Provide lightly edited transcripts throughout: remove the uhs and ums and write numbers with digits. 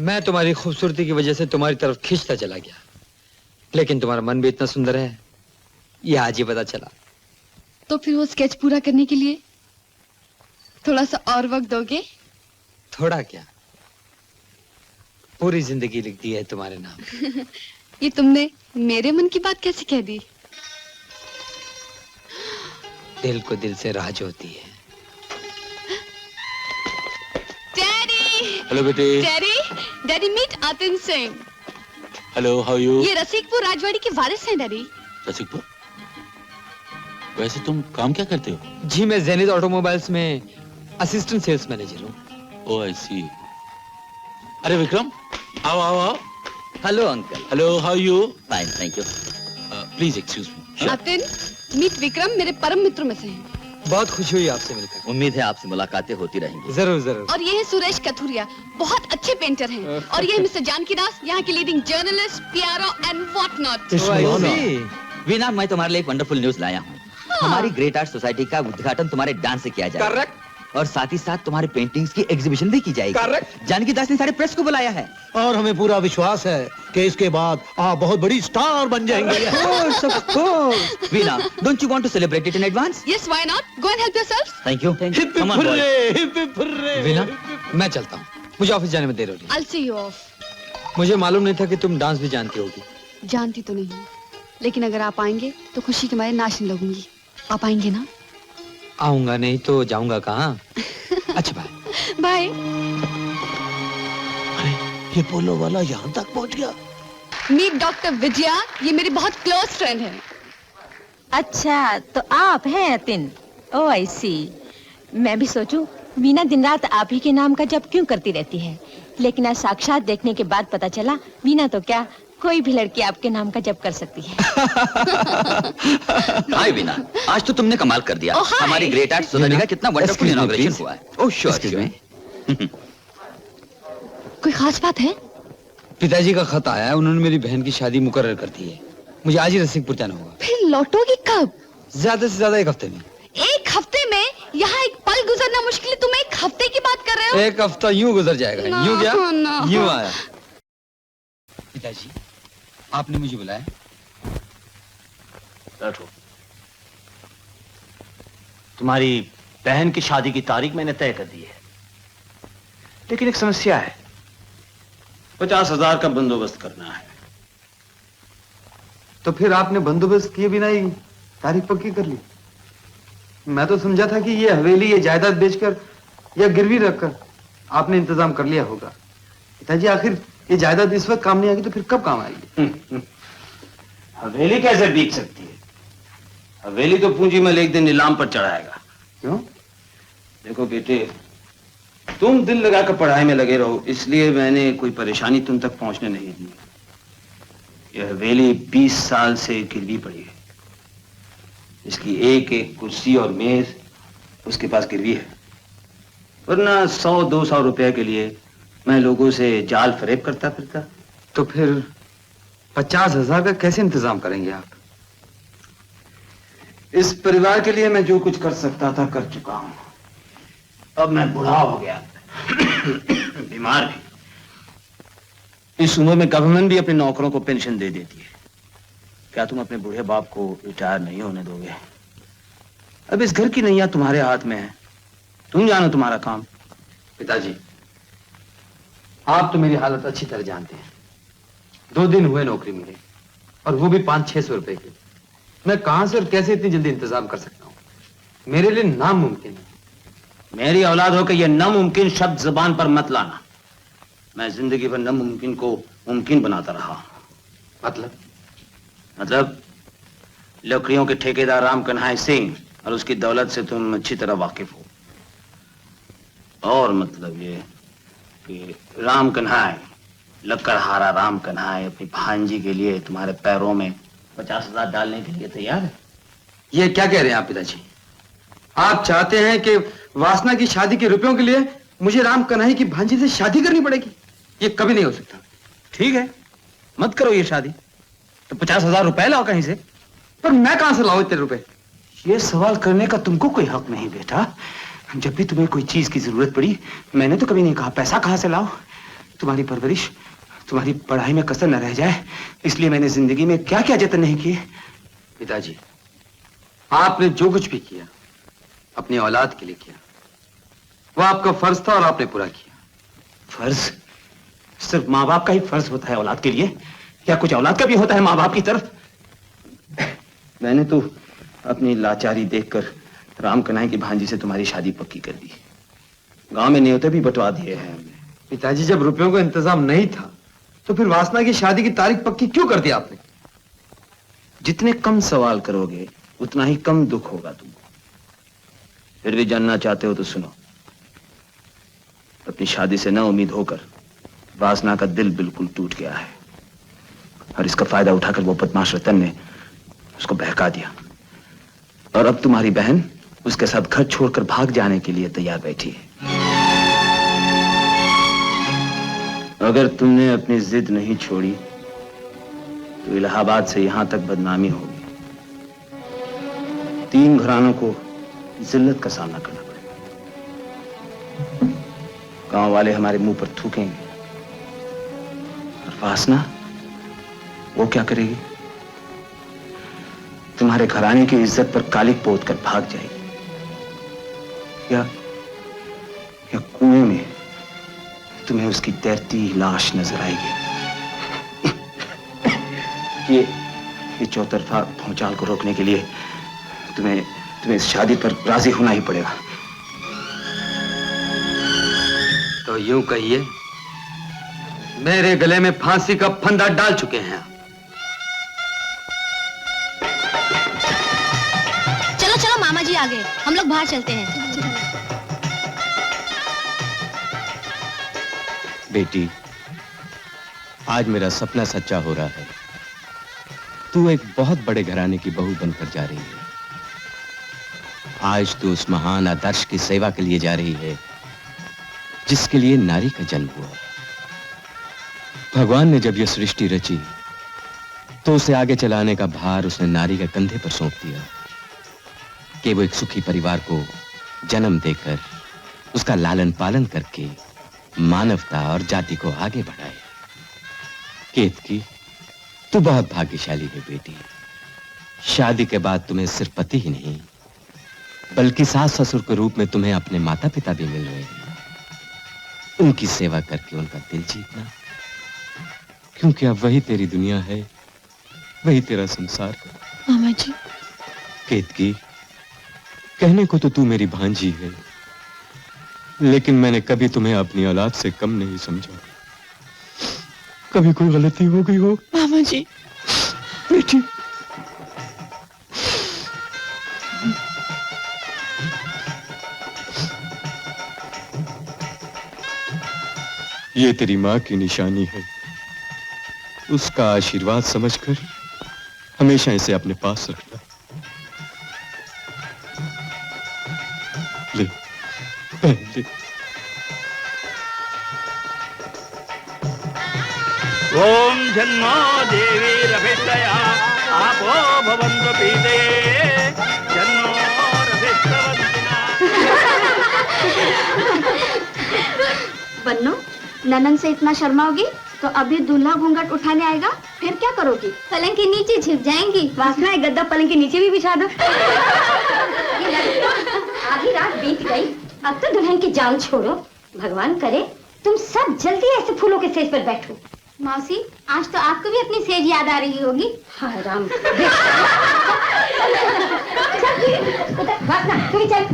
मैं तुम्हारी खूबसूरती की वजह से तुम्हारी तरफ खींचता चला गया, लेकिन तुम्हारा मन भी इतना सुंदर है, ये आज ही पता चला। तो फिर वो स्केच पूरा करने के लिए थोड़ा सा और वक्त दोगे? थोड़ा क्या, पूरी जिंदगी लिख दी है तुम्हारे नाम। ये तुमने मेरे मन की बात कैसे कह दी? दिल को दिल से राज होती है। डैडी! हेलो बेटे। Daddy, daddy meet Atin Singh. Hello, how you? ये रसिकपुर राजवाड़ी के वारिस हैं डैडी। रसिकपुर? वैसे तुम काम क्या करते हो? जी मैं जेनिथ ऑटोमोबाइल्स में असिस्टेंट सेल्स मैनेजर हूँ। Oh I see. अरे विक्रम, आओ आओ आओ। Hello uncle. Hello, how you? Fine, thank you. Please excuse me. Atin, meet Vikram मेरे परम मित्र में से हैं। बहुत खुशी हुई आपसे मिलकर। उम्मीद है आपसे मुलाकातें होती रहेंगी। जरूर जरूर। और ये है सुरेश कथुरिया, बहुत अच्छे पेंटर हैं। और ये है मिस्टर जानकी दास, यहाँ के लीडिंग जर्नलिस्ट, पियारो एंड व्हाट नॉट। वीना, मैं तुम्हारे लिए एक वंडरफुल न्यूज लाया हूँ। हमारी ग्रेट आर्ट सोसाइटी का उद्घाटन तुम्हारे डांस से किया जाएगा। करेक्ट। और साथ ही साथ तुम्हारे पेंटिंग्स की एग्जीबिशन भी की जाएगी। करेक्ट। जानकी दास ने सारे प्रेस को बुलाया है। और हमें पूरा विश्वास है कि इसके बाद आप बहुत बड़ी स्टार बन जाएंगे। Veena, don't you want to celebrate it in advance? Yes, why not? Go and help yourself. Thank you. Hip hip hooray, hip hip hooray. Veena, मैं चलता हूँ, मुझे ऑफिस जाने में देर हो रही है। I'll see you off. मुझे मालूम नहीं था कि तुम डांस भी जानती होगी। जानती तो नहीं, लेकिन अगर आप आएंगे तो खुशी के मारे नाचने लगूंगी। आप आएंगे ना? आऊंगा नहीं तो जाऊंगा कहाँ? अच्छा बाय। बाय। अरे ये पोलो वाला यहाँ तक पहुँच गया। मीट डॉक्टर विजया, ये मेरी बहुत क्लोज फ्रेंड है। अच्छा, तो आप हैं अतिन? ओह आई सी। मैं भी सोचूं वीना दिन रात आप ही के नाम का जप क्यों करती रहती है, लेकिन आज साक्षात देखने के बाद पता चला वीना तो क्या, कोई भी लड़की आपके नाम का जप कर सकती है। हाय वीना, आज तो तुमने कमाल कर दिया। Oh, hi. हमारी ग्रेट आर्ट सोसाइटी का कितना wonderful Excuse me, inauguration please. हुआ है। Oh sure. कोई खास बात है? पिताजी का खत आया है, उन्होंने मेरी बहन की शादी मुकर्रर कर दी है। मुझे आज ही रसिकपुर जाना होगा। फिर लौटोगी कब? ज्यादा से ज्यादा एक हफ्ते में। एक हफ्ते में? यहाँ एक पल गुजरना मुश्किल है, तुम एक हफ्ते की बात कर रहे हो? एक हफ्ता यूं गुजर जाएगा। ना, यूं क्या? ना। यूं आया। पिताजी, आपने मुझे बुलाया? बैठो। तुम्हारी बहन की शादी की तारीख मैंने तय कर दी है, लेकिन एक समस्या है। 50,000 का बंदोबस्त करना है। तो फिर आपने बंदोबस्त किए बिना ही तारीख पक्की कर ली? मैं तो समझा था कि ये हवेली, ये जायदाद बेचकर या गिरवी रखकर आपने इंतजाम कर लिया होगा। पिताजी, आखिर ये जायदाद इस वक्त काम नहीं आएगी तो फिर कब काम आएगी? हवेली कैसे बिक सकती है? हवेली तो पूंजी में एक दिन नीलाम पर चढ़ाएगा। क्यों? देखो बेटे, तुम दिल लगाकर पढ़ाई में लगे रहो, इसलिए मैंने कोई परेशानी तुम तक पहुंचने नहीं दी। यह हवेली 20 साल से गिरवी पड़ी है। इसकी एक एक कुर्सी और मेज उसके पास गिरवी है, वरना 100-200 रुपए के लिए मैं लोगों से जाल फरेब करता फिरता। तो फिर 50,000 का कैसे इंतजाम करेंगे आप? इस परिवार के लिए मैं जो कुछ कर सकता था कर चुका हूं। अब मैं बूढ़ा हो गया, बीमार भी। इस उम्र में गवर्नमेंट भी अपने नौकरों को पेंशन दे देती है। क्या तुम अपने बूढ़े बाप को रिटायर नहीं होने दोगे? अब इस घर की नैया तुम्हारे हाथ में है, तुम जानो तुम्हारा काम। पिताजी, आप तो मेरी हालत अच्छी तरह जानते हैं। 2 दिन हुए नौकरी मिली, और वो भी 500-600 रुपए की। मैं कहां से और कैसे इतनी जल्दी इंतजाम कर सकता हूँ? मेरे लिए नामुमकिन है। मेरी औलाद होकर यह नामुमकिन शब्द जुबान पर मत लाना। मैं जिंदगी भर नामुमकिन को मुमकिन बनाता रहा। मतलब लकड़ियों के ठेकेदार राम कन्हैया सिंह और उसकी दौलत से तुम अच्छी तरह वाकिफ हो। और मतलब ये कि राम कन्हैया, लकड़हारा राम कन्हैया अपनी भांजी के लिए तुम्हारे पैरों में 50,000 डालने के लिए तैयार है। ये क्या कह रहे हैं आप पिताजी? आप चाहते हैं कि वासना की शादी के रुपयों के लिए मुझे राम कन्हैया की भांजी से शादी करनी पड़ेगी? ये कभी नहीं हो सकता। ठीक है, मत करो ये शादी, तो 50,000 रुपए लाओ कहीं से। पर मैं कहां से लाऊं इतने रुपए? ये सवाल करने का तुमको कोई हक नहीं बेटा। जब भी तुम्हें कोई चीज की जरूरत पड़ी, मैंने तो कभी नहीं कहा पैसा कहां से लाओ। तुम्हारी परवरिश, तुम्हारी पढ़ाई में कसर न रह जाए, इसलिए मैंने जिंदगी में क्या क्या जतन नहीं किए। पिताजी, आपने जो कुछ भी किया अपनी औलाद के लिए किया, वो आपका फर्ज था और आपने पूरा किया। फर्ज? सिर्फ माँ बाप का ही फर्ज होता है औलाद के लिए, क्या कुछ औलाद का भी होता है माँ बाप की तरफ? मैंने तो अपनी लाचारी देखकर राम कन्हैया की भांजी से तुम्हारी शादी पक्की कर दी। गांव में न्योते भी बंटवा दिए हैं हमने। पिताजी, जब रुपयों का इंतजाम नहीं था तो फिर वासना की शादी की तारीख पक्की क्यों कर दी आपने? जितने कम सवाल करोगे उतना ही कम दुख होगा तुमको। फिर भी जानना चाहते हो तो सुनो। अपनी शादी से ना उम्मीद होकर वासना का दिल बिल्कुल टूट गया है, और इसका फायदा उठाकर वो बदमाश रतन ने उसको बहका दिया, और अब तुम्हारी बहन उसके साथ घर छोड़कर भाग जाने के लिए तैयार बैठी है। अगर तुमने अपनी जिद नहीं छोड़ी तो इलाहाबाद से यहां तक बदनामी होगी। 3 घरानों को जिल्लत का सामना करना पड़ेगा। गांव वाले हमारे मुंह पर थूकेंगे, और वासना वो क्या करेगी? तुम्हारे घराने की इज्जत पर कालिक पोत कर भाग जाएगी, या कुएं में तुम्हें उसकी तैरती लाश नजर आएगी। ये चौतरफा भूचाल को रोकने के लिए तुम्हें इस शादी पर राजी होना ही पड़ेगा। तो यूं कहिए, मेरे गले में फांसी का फंदा डाल चुके हैं आप। चलो चलो मामा जी आ गए, हम लोग बाहर चलते हैं। बेटी, आज मेरा सपना सच्चा हो रहा है। तू एक बहुत बड़े घराने की बहू बनकर जा रही है। आज तू उस महान आदर्श की सेवा के लिए जा रही है जिसके लिए नारी का जन्म हुआ। भगवान ने जब यह सृष्टि रची तो उसे आगे चलाने का भार उसने नारी के कंधे पर सौंप दिया कि वो एक सुखी परिवार को जन्म देकर उसका लालन पालन करके मानवता और जाति को आगे बढ़ाए। केतकी, तू बहुत भाग्यशाली है बेटी। शादी के बाद तुम्हें सिर्फ पति ही नहीं बल्कि सास ससुर के रूप में तुम्हें अपने माता पिता भी मिल रहे हैं। उनकी सेवा करके उनका दिल जीतना, क्योंकि अब वही तेरी दुनिया है, वही तेरा संसार है। मामा जी, केतकी, कहने को तो तू मेरी भांजी है, लेकिन मैंने कभी तुम्हें अपनी औलाद से कम नहीं समझा। कभी कोई गलती हो गई हो? मामा जी, बेटी, ये तेरी माँ की निशानी है। उसका आशीर्वाद समझकर हमेशा इसे अपने पास रखना। ले, ले। ओम जन्मो देवी रभिष्टया आपो भवन्तु पीते जन्मो रभिष्टवन्तिना। बन्नो, ननन से इतना शर्माओगी तो अभी दूल्हा घूंघट उठाने आएगा, फिर क्या करोगी? पलंग के नीचे छिप जाएंगी। वासना, एक गद्दा पलंग के नीचे भी बिछा दो। आधी रात बीत गई, अब तो दुल्हन की जान छोड़ो। भगवान करे तुम सब जल्दी ऐसे फूलों के सेज पर बैठो। मौसी, आज तो आपको भी अपनी सेज याद आ रही होगी। हाय राम। वासना, तू भी चल।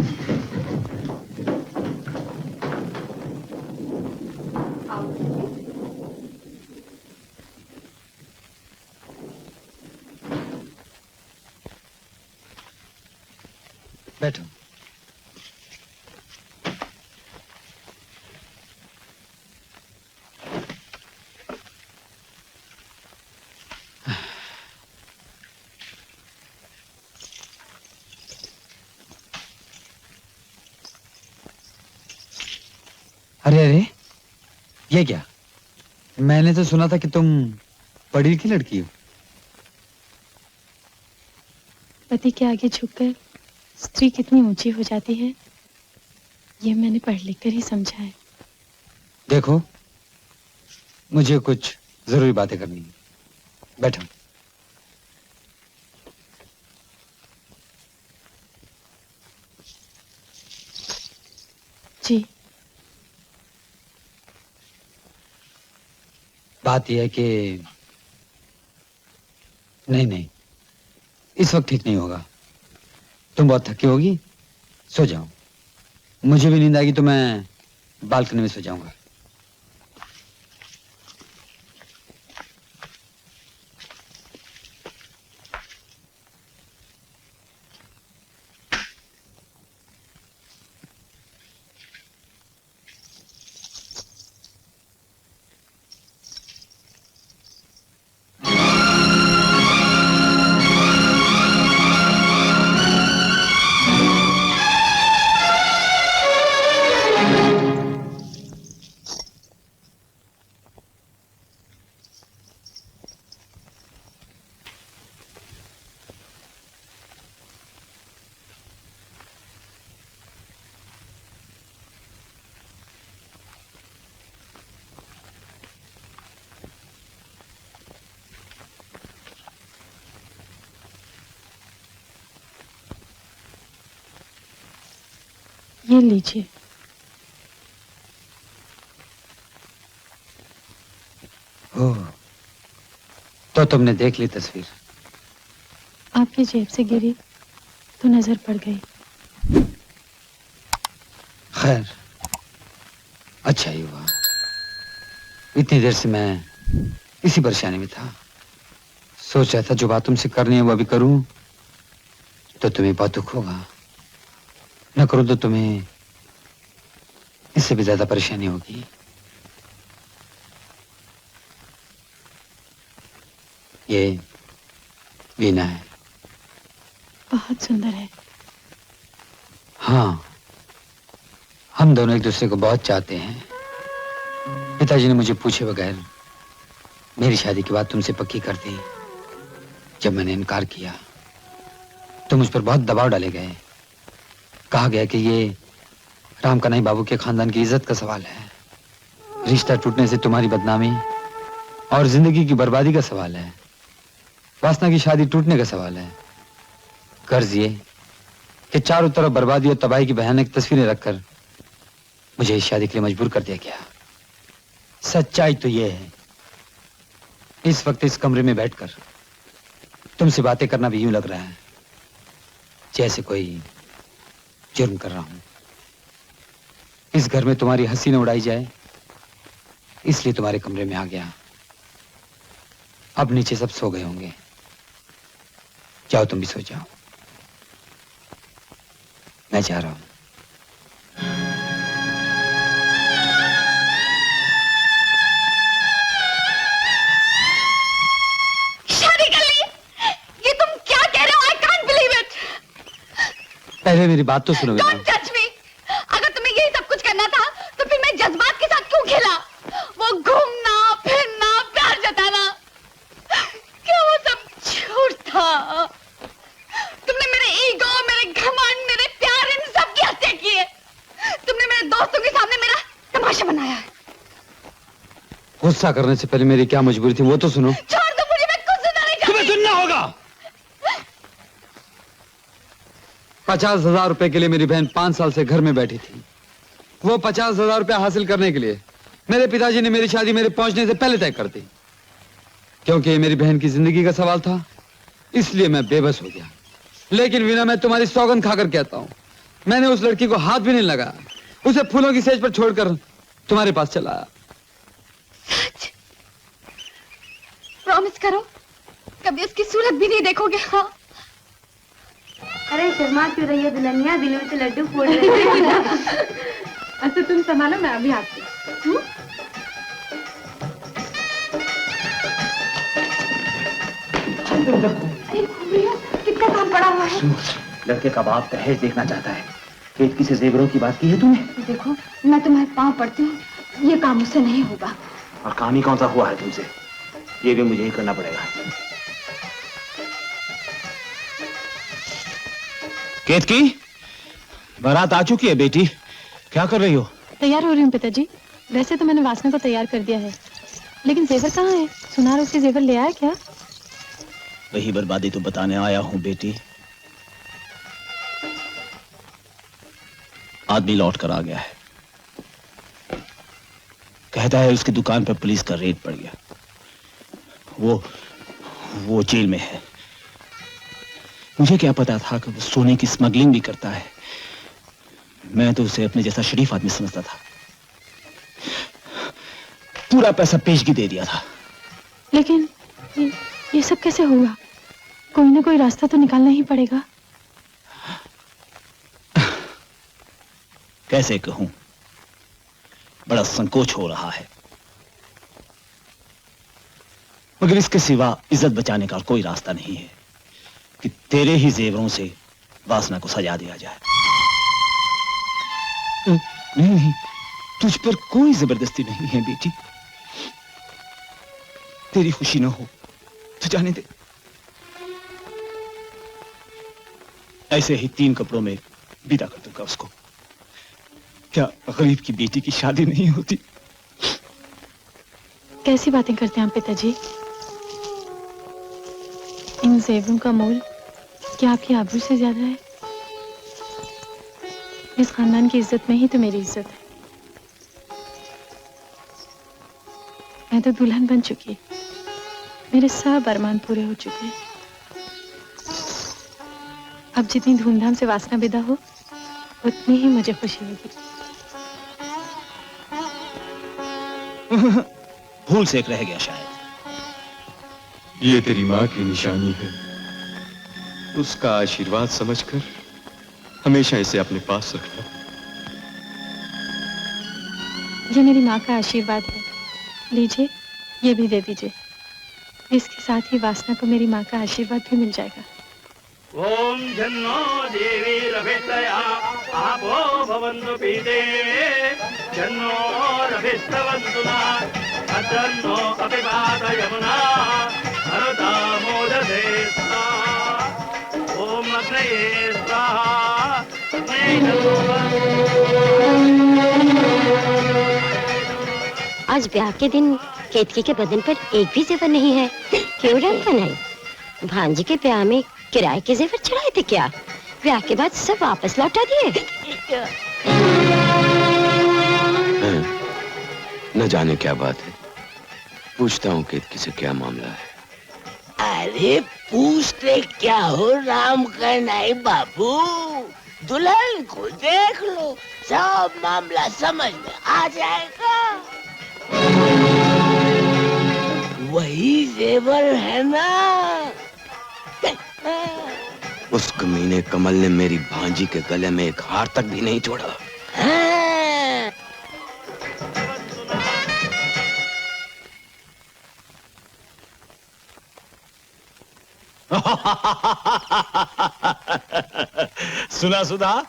बैठो। अरे अरे, ये क्या? मैंने तो सुना था कि तुम पढ़ी लिखी लड़की हो। पति के आगे झुककर स्त्री कितनी ऊंची हो जाती है, ये मैंने पढ़ लिख कर ही समझा है। देखो, मुझे कुछ जरूरी बातें करनी है। बैठो। जी। बात यह है कि नहीं, इस वक्त ठीक नहीं होगा। तुम बहुत थकी होगी, सो जाओ। मुझे भी नींद आएगी तो मैं बालकनी में सो जाऊंगा। ये लीजिए। ओह, तो तुमने देख ली तस्वीर? आपकी जेब से गिरी तो नजर पड़ गई। खैर, अच्छा ही हुआ। इतनी देर से मैं इसी परेशानी में था। सोच रहा था जो बात तुमसे करनी है वो अभी करूं तो तुम्हें बहुत दुख होगा, न करूं तो तुम्हें इससे भी ज्यादा परेशानी होगी। ये वीना है। बहुत सुंदर है। हाँ, हम दोनों एक दूसरे को बहुत चाहते हैं। पिताजी ने मुझे पूछे बगैर मेरी शादी की बात तुमसे पक्की कर दी। जब मैंने इनकार किया तो मुझ पर बहुत दबाव डाले गए। कहा गया कि ये राम कन्हैया बाबू के खानदान की इज्जत का सवाल है। रिश्ता टूटने से तुम्हारी बदनामी और जिंदगी की बर्बादी का सवाल है। वासना की शादी टूटने का सवाल है। कर्ज ये कि चारों तरफ बर्बादी और तबाही की भयानक तस्वीरें रखकर मुझे इस शादी के लिए मजबूर कर दिया गया। सच्चाई तो ये है, इस वक्त इस कमरे में बैठकर तुमसे बातें करना भी यूं लग रहा है जैसे कोई जुर्म कर रहा हूं। इस घर में तुम्हारी हंसी न उड़ाई जाए इसलिए तुम्हारे कमरे में आ गया। अब नीचे सब सो गए होंगे, जाओ तुम भी सो जाओ। मैं जा रहा हूं। शादी कर ली? ये तुम क्या कह रहे हो? I can't believe it. पहले मेरी बात तो सुनो। Don't touch me. अगर तुम्हें यही सब कुछ करना था तो फिर मैं जज्बात के साथ क्यों खेला? वो घूमना फिरना प्यार जताना, क्या वो सब झूठ था? तुमने मेरे ईगो, मेरे घमंड, मेरे प्यार, इन सब की हत्या की है। तुमने मेरे दोस्तों के सामने मेरा तमाशा बनाया है। गुस्सा करने से पहले मेरी क्या मजबूरी थी वो तो सुनो। छोड़ दो मुझे, मैं कुछ सुनना नहीं चाहती। तुम्हें सुनना होगा। 50,000 रुपए के लिए मेरी बहन 5 साल से घर में बैठी थी। वो 50,000 रुपए हासिल करने के लिए मेरे पिताजी ने मेरी शादी मेरे पहुंचने से पहले तय कर दी। क्योंकि ये मेरी बहन की जिंदगी का सवाल था इसलिए मैं बेबस हो गया। लेकिन वीना, मैं तुम्हारी सौगंध खाकर कहता हूं, मैंने उस लड़की को हाथ भी नहीं लगाया। उसे फूलों की सेज पर छोड़कर तुम्हारे पास चला आया। सच? प्रॉमिस करो कभी उसकी सूरत भी नहीं देखोगे। हाँ? अरे शर्मा क्यों रही है दुल्हनिया, दिल में तो लड्डू फोड़ रहे हैं। अच्छा तुम संभालो, मैं अभी आती हूँ। कितना काम पड़ा हुआ है। लड़के का बाप दहेज देखना चाहता है। केतकी से जेवरों की बात की है तूने? देखो, मैं तुम्हारे पाँव पड़ती हूँ, ये काम मुझसे नहीं होगा। और काम ही कौन सा हुआ है तुमसे? ये भी मुझे ही करना पड़ेगा। केतकी, बारात आ चुकी है बेटी, क्या कर रही हो? तैयार हो रही हूँ पिताजी। वैसे तो मैंने वासना को तैयार कर दिया है, लेकिन जेवर कहाँ है? सुनार उसके जेवर ले आया क्या? वही बर्बादी तो बताने आया हूं बेटी। आदमी लौट कर आ गया है। कहता है उसकी दुकान पर पुलिस का रेड पड़ गया। वो जेल में है। मुझे क्या पता था कि वो सोने की स्मगलिंग भी करता है। मैं तो उसे अपने जैसा शरीफ आदमी समझता था। पूरा पैसा पेशगी दे दिया था। लेकिन ये सब कैसे होगा? कोई ना कोई रास्ता तो निकालना ही पड़ेगा। कैसे कहूं, बड़ा संकोच हो रहा है। मगर इसके सिवा इज्जत बचाने का कोई रास्ता नहीं है कि तेरे ही जेवरों से वासना को सजा दिया जाए। नहीं, तुझ पर कोई जबरदस्ती नहीं है बेटी। तेरी खुशी ना हो तो जाने दे। ऐसे ही 3 कपड़ों में विदा कर दूंगा उसको। क्या गरीब की बेटी की शादी नहीं होती? कैसी बातें करते हैं आप पिताजी? इन जेवरों का मोल क्या आपकी आबरू से ज्यादा है? इस खानदान की इज्जत में ही तो मेरी इज्जत है। मैं तो दुल्हन बन चुकी, मेरे सब अरमान पूरे हो चुके हैं। अब जितनी धूमधाम से वासना विदा हो उतनी ही मुझे खुशी होगी। भूल से एक रह गया शायद। ये तेरी माँ की निशानी है। उसका आशीर्वाद समझकर हमेशा इसे अपने पास रखना। ये मेरी माँ का आशीर्वाद है, लीजिए, ये भी दे दीजिए। इसके साथ ही वासना को मेरी माँ का आशीर्वाद भी मिल जाएगा। ओम जन्नो देवी रभितया आपो भवन्तु पीते जन्नो रभिस्तवन्तु ना अजन्नो अपिवाद यमुना हरदा मोदते स्वाहा ओम अग्नये स्वाहा आज ब्याह के दिन केतकी के बदन पर एक भी जेवर नहीं है। क्यों रंग बनाई? भांजी के ब्याह में किराए के जेवर चढ़ाए थे क्या? ब्याह के बाद सब वापस लौटा दिए। न जाने क्या बात है। पूछता हूँ केतकी से क्या मामला है। अरे पूछते क्या हो राम कन्हई बाबू, दुल्हन को देख लो, सब मामला समझ में आ जाएगा। वही जेवर है ना? उस कमीने कमल ने मेरी भांजी के गले में एक हार तक भी नहीं छोड़ा। सुना सुधा,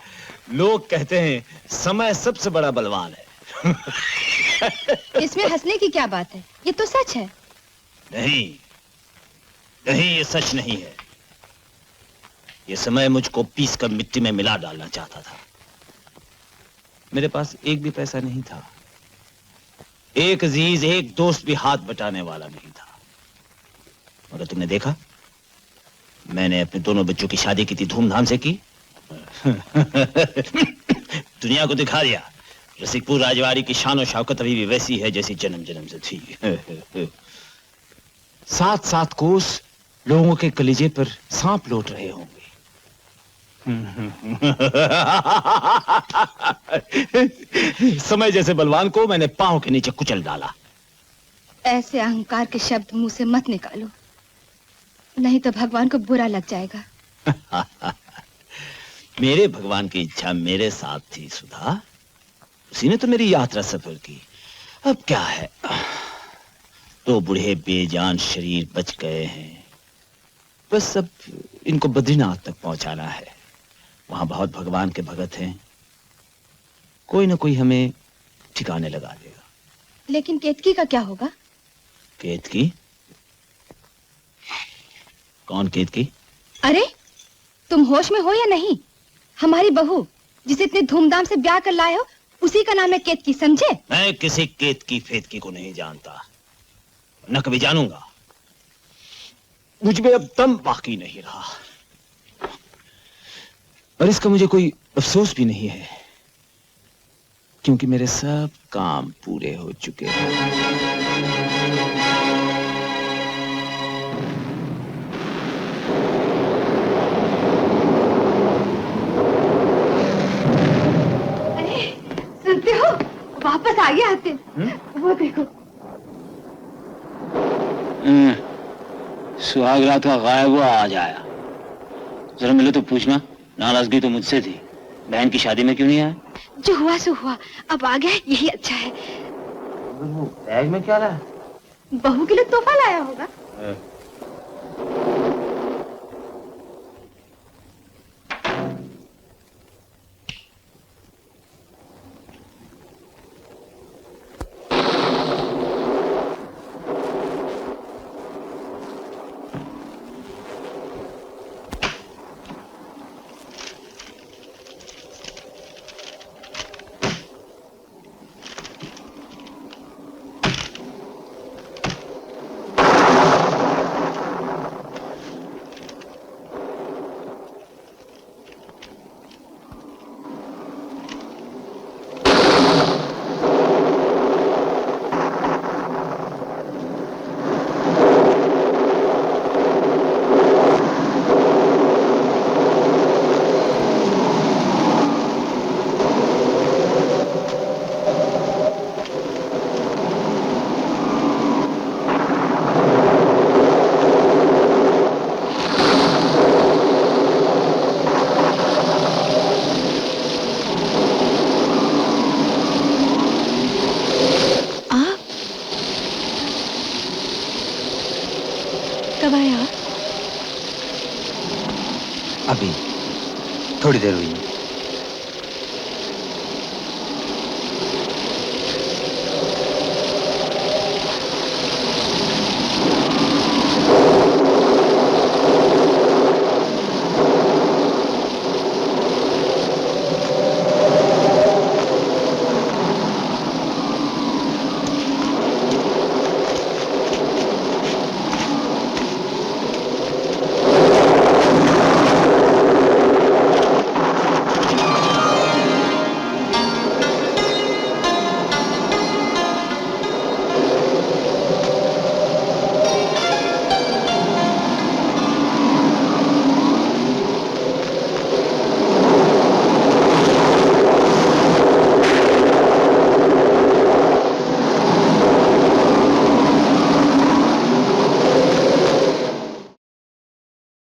लोग कहते हैं समय सबसे बड़ा बलवान है। इसमें हंसने की क्या बात है? ये तो सच है। नहीं, ये सच नहीं है। ये समय मुझको पीस कर मिट्टी में मिला डालना चाहता था। मेरे पास एक भी पैसा नहीं था। एक अजीज, एक दोस्त भी हाथ बटाने वाला नहीं था। मगर तुमने देखा, मैंने अपने दोनों बच्चों की शादी की थी, धूमधाम से की। दुनिया को दिखा दिया रसिकपुर राजवाड़ी की शान और शौकत अभी भी वैसी है जैसी जन्म जन्म से थी। 7-7 कोस लोगों के कलीजे पर सांप लौट रहे होंगे। समय जैसे बलवान को मैंने पांव के नीचे कुचल डाला। ऐसे अहंकार के शब्द मुंह से मत निकालो, नहीं तो भगवान को बुरा लग जाएगा। मेरे भगवान की इच्छा मेरे साथ थी सुधा, उसी ने तो मेरी यात्रा सफल की। अब क्या है, 2 बूढ़े बेजान शरीर बच गए हैं। बस अब इनको बद्रीनाथ तक पहुंचाना है। वहां बहुत भगवान के भगत हैं, कोई ना कोई हमें ठिकाने लगा देगा। लेकिन केतकी का क्या होगा? केतकी? कौन केतकी? अरे तुम होश में हो या नहीं? हमारी बहू जिसे इतने धूमधाम से ब्याह कर लाए हो, उसी का नाम है केतकी, समझे? मैं किसी केतकी फेतकी को नहीं जानता। न कभी जानूंगा। मुझ में अब दम बाकी नहीं रहा और इसका मुझे कोई अफसोस भी नहीं है, क्योंकि मेरे सब काम पूरे हो चुके हैं। सुनते हो, वापस आ गया आते। वो देखो। सुहाग रात का गायब हुआ आज आया। जरा मिले तो पूछना, नाराजगी तो मुझसे थी। बहन की शादी में क्यों नहीं आया? जो हुआ सो हुआ, अब आ गया यही अच्छा है। वो बैग में क्या रहा? बहू के लिए तोहफा लाया होगा। अभी थोड़ी देर हुई है।